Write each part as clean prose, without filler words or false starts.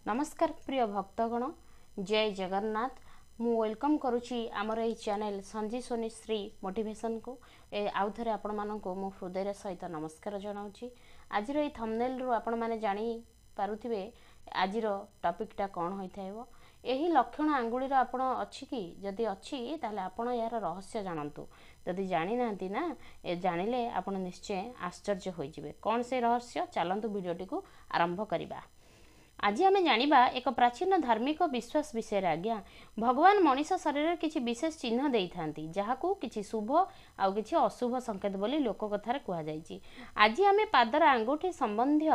नमस्कार प्रिय भक्तगण, जय जगन्नाथ। मु वेलकम करुच्ची आमर यही चैनल संजी सोनी श्री मोटिवेशन को आउ थे आपण मानक मो हृदय सहित नमस्कार जनाऊँगी। आज थंबनेल रु आपण माने जानी पारुथिबे आज टॉपिकटा कौन होता है। यही लक्षण आंगुलीर आपण अच्छी कि जदि अच्छी ताले आपण यार रहस्य जानतु। जदि जानी नांती ना ए जानिले आपण निश्चय आश्चर्य होई जिवे। कौन से रहस्य चलंतु वीडियोटी को आरंभ करिबा। आज आम जानिबा एक प्राचीन धार्मिक विश्वास विषय आज्ञा। भगवान मनीष शरीर किसी विशेष चिन्ह दे था जहाँ किसी शुभ आउ किसी अशुभ संकेत बोली लोक कथार कहुई। आज आम पादर आंगुठी संबंधी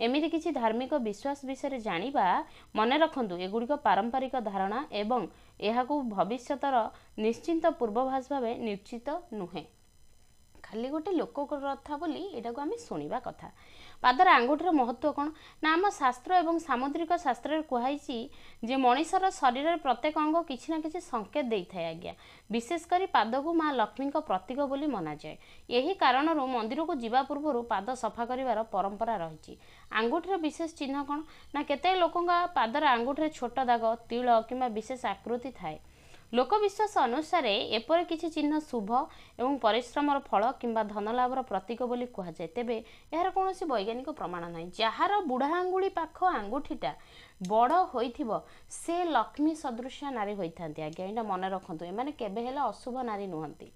एमती किसी धार्मिक विश्वास विषय जानिबा। मन रखंतु एगुड़िक पारंपरिक धारणा एवं यह भविष्यतर निश्चिंत पूर्वभास भाव निश्चित नुहे, खाली गोटे लोक कथा बोली एटा को आम शुणा कथा। पादर आंगुठीर महत्व कौन ना आम शास्त्र एवं सामुद्रिक शास्त्र कहुई जे मनीषर शरीर प्रत्येक अंग किसी ना किसी संकेत दे था आज्ञा। विशेषकर पाद को माँ लक्ष्मी प्रतीक बोली मना जाए। यही कारण मंदिर को जीवा पूर्व पाद सफा कर परंपरा रही। आंगुठीर विशेष चिन्ह कौन ना केते लोकों पादर आंगुठीर छोट दाग तिल कि विशेष आकृति थाए। लोकविश्वास अनुसार एपर किसी चिन्ह शुभ एवं परिश्रमर फल किंबा धनलाभर प्रतीक बोली कहुए। तेबे यार कौन वैज्ञानिक प्रमाण ना। जार बुढ़ा आंगुली पाख आंगुठीटा बड़ होइथिबो से लक्ष्मी सदृश नारी होता आज्ञा। यहाँ मन रखु एमाने केबे हेले अशुभ नारी नुहंती।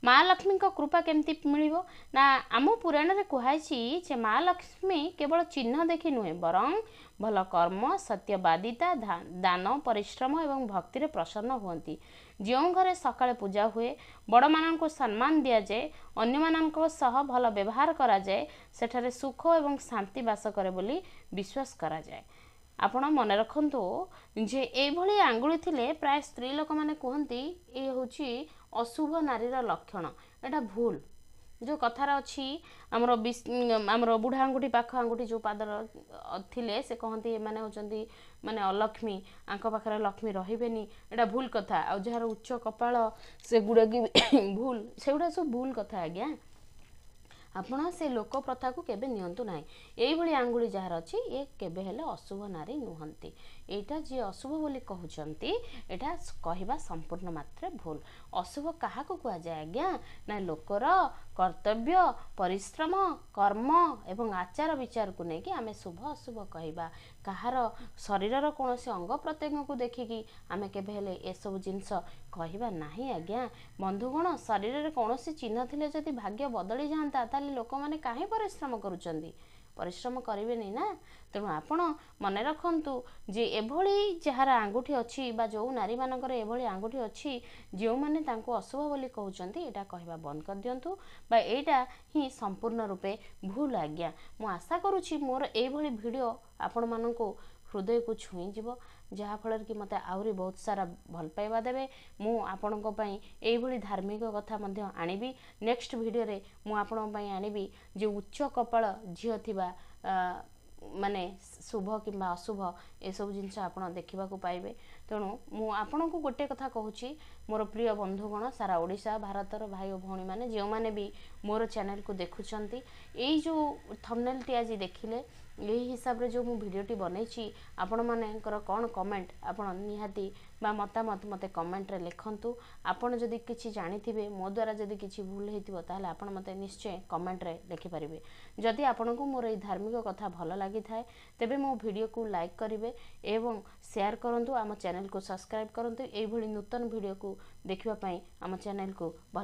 माँ लक्ष्मी कृपा केमती मिलिबो ना आम पुराण रे कहुई जे माँ लक्ष्मी केवल चिन्ह देखि नुहे बरं भल कर्म सत्यवादिता दान परिश्रम एवं भक्ति रे प्रसन्न हुअंती। जो घरे सकाळे पूजा हुए बड़ मान को सम्मान दि जाए अन्य मानक सह भल व्यवहार करा जाए सेठारे सुख एवं शांति बास करे बोली विश्वास करा जाए। आपण मन रखंतु जे एभली आंगुली थिले प्राय स्त्री लोक माने कहंती ए होची अशुभ नारीर लक्षण। एटा भूल। जो कथार अच्छी आमर बुढ़ा आंगुठी पाख आंगुठी जो पादर थिले से कहती माने होचंती माने अलक्ष्मी आंक पाखरे लक्ष्मी रहिबेनी। एटा भूल कथा। आ जार उच्च कपाल से गुड़ा की भूल सेगुड़ा सब भूल कथा आज्ञा। आपण से लोक प्रथा को केबे नियंतु नाही। एई भली आंगुली जार अछि ए केबे हेले अशुभ नारी नुहंती। एटा जे अशुभ बोली कहउचंती एटा कहिबा संपूर्ण मात्रे भूल। अशुभ काहा को कुआ जाय आज्ञा ना लोकर कर्तव्य परिश्रम कर्म एवं आचार विचार को लेकिन आमे शुभ अशुभ कहिबा। कहार शरीरर कौन से अंग प्रत्यंग को देखिकी आमे केबे हेले ए सब जिंस कहिबा नाही आज्ञा। बंधुगण शरीर रे कौन से चिन्ह थिले जदि भाग्य बदली जाता ताले लोक माने काहे परिश्रम करूचंदी। परिश्रम करेंगे नहीं ना। तेणु आपण मन रखंतु जे एभली जार आंगुठी अच्छी बा जो नारी मानकर एभली आंगुठी अच्छी जो माने तांको अशुभ बोली कहउचंती एटा कहबा बंद कर दियंतु बा एटा ही संपूर्ण रूपे भूल आज्ञा। मु आशा करूची मोर एभली वीडियो आपण माननको हृदय को छुई जीव जहाँ फल कि मत आहरी बहुत सारा भल पाइबा देवे। मु आपणों एई भली धार्मिक कथा मध्य आनिबी। नेक्स्ट वीडियो रे मु आपणों आनिबी जे उच्च कपाल झियो थिबा माने शुभ किंबा अशुभ ए सब जिनस आपण देखा पाइबे। तेणु मु आपन को गोटे कथा कहूची मोर प्रिय बंधुगण सारा ओडिशा भारतर भाई और भौणी माने जो माने भी मोर चैनल को देखुचंती एई जो थंबनेल टी आज देखिले यही हिसाब रे जो मु वीडियोटी बनैछि आपण मानेकर कौन कमेंट आपण निहाती बा मतामत मते कमेंट रे लिखंतु। आपण जदि किछि जानिथिबे मो द्वारा जदि किछि भूल हेतिबो ताले आपण मते निश्चय कमेंट रे लिखि परिबे। जदि आपण को मोर ए धार्मिक कथा भल लागि थाए तेबे मो वीडियो को लाइक करिवे एवं शेयर करंतु। आम चैनल को सब्सक्राइब करंतु। एई भली नूतन वीडियो को देखिबा पई आम चैनल को